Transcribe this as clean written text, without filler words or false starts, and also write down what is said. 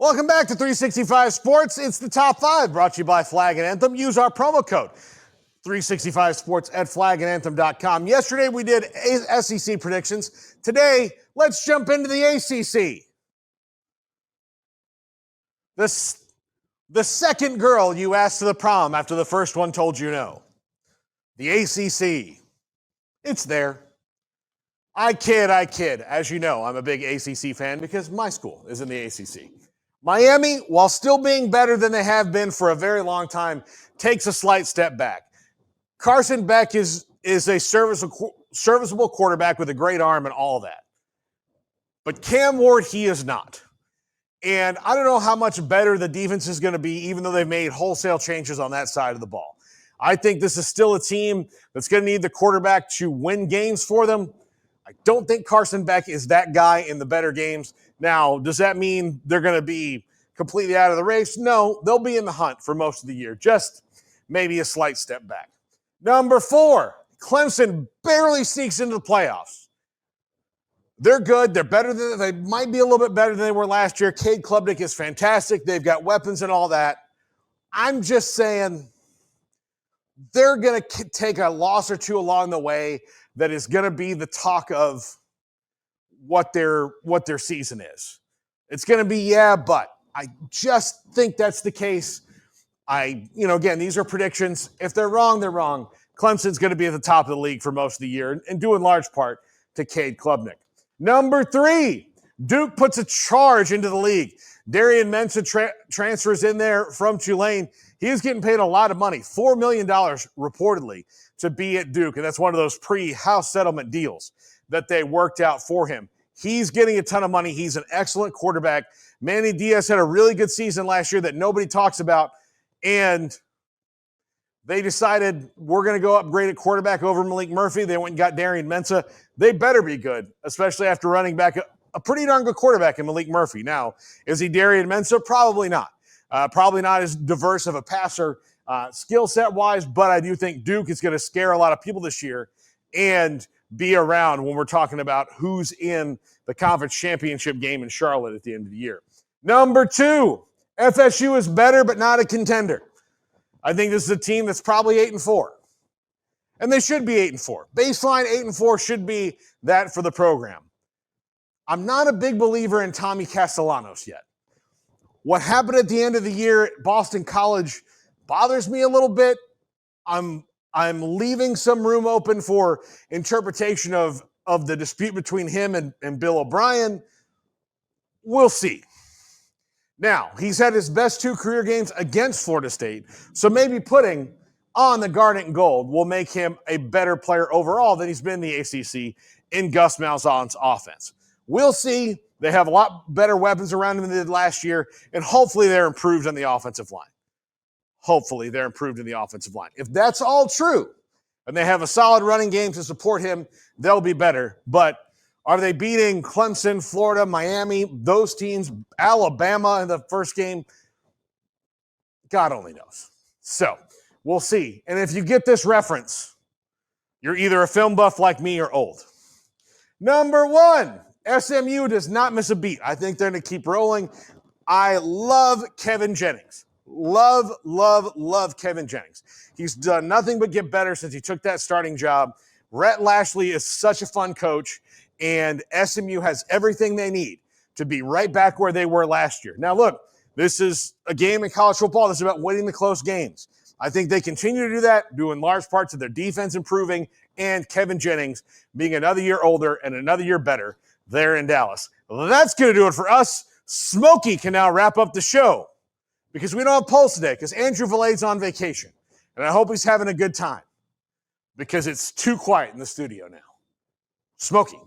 Welcome back to 365 Sports. It's the top five brought to you by Flag and Anthem. Use our promo code 365 Sports at flagandanthem.com. Yesterday we did SEC predictions. Today, let's jump into the ACC. The second girl you asked to the prom after the first one told you no. The ACC. It's there. I kid. As you know, I'm a big ACC fan because my school is in the ACC. Miami, while still being better than they have been for a very long time, takes a slight step back. Carson Beck is a serviceable quarterback with a great arm and all that. But Cam Ward, he is not. And I don't know how much better the defense is going to be, even though they've made wholesale changes on that side of the ball. I think this is still a team that's going to need the quarterback to win games for them. I don't think Carson Beck is that guy in the better games. Now, does that mean they're going to be completely out of the race? No, they'll be in the hunt for most of the year, just maybe a slight step back. Number 4, Clemson barely sneaks into the playoffs. They're good. They're better than they might be a little bit better than they were last year. Cade Klubnik is fantastic. They've got weapons and all that. I'm just saying they're going to take a loss or two along the way that is going to be the talk of what their season is. It's going to be, yeah, but I just think that's the case. Again, these are predictions. If they're wrong, they're wrong. Clemson's going to be at the top of the league for most of the year, and due in large part to Cade Klubnik. Number 3, Duke puts a charge into the league. Darian Mensah transfers in there from Tulane. He is getting paid a lot of money, $4 million reportedly, to be at Duke, and that's one of those pre-house settlement deals that they worked out for him. He's getting a ton of money. He's an excellent quarterback. Manny Diaz had a really good season last year that nobody talks about, and they decided we're going to go upgrade a quarterback over Malik Murphy. They went and got Darian Mensah. They better be good, especially after running back a pretty darn good quarterback in Malik Murphy. Now, is he Darian Mensah? Probably not. Probably not as diverse of a passer skill set-wise, but I do think Duke is going to scare a lot of people this year and be around when we're talking about who's in the conference championship game in Charlotte at the end of the year. Number 2, FSU is better but not a contender. I think this is a team that's probably 8-4. And they should be 8-4. Baseline 8-4 should be that for the program. I'm not a big believer in Tommy Castellanos yet. What happened at the end of the year at Boston College bothers me a little bit. I'm leaving some room open for interpretation of the dispute between him and Bill O'Brien. We'll see. Now, he's had his best 2 career games against Florida State, so maybe putting on the garnet and gold will make him a better player overall than he's been in the ACC in Gus Malzahn's offense. We'll see. They have a lot better weapons around him than they did last year, and hopefully they're improved on the offensive line. If that's all true, and they have a solid running game to support him, they'll be better. But are they beating Clemson, Florida, Miami, those teams, Alabama in the first game? God only knows. So we'll see. And if you get this reference, you're either a film buff like me or old. Number 1, SMU does not miss a beat. I think they're going to keep rolling. I love Kevin Jennings. Love Kevin Jennings. He's done nothing but get better since he took that starting job. Rhett Lashley is such a fun coach, and SMU has everything they need to be right back where they were last year. Now, look, this is a game in college football that's about winning the close games. I think they continue to do that, due in large part to their defense improving and Kevin Jennings being another year older and another year better there in Dallas. Well, that's going to do it for us. Smokey can now wrap up the show because we don't have Pulse today because Andrew Valle's on vacation. And I hope he's having a good time because it's too quiet in the studio now. Smokey.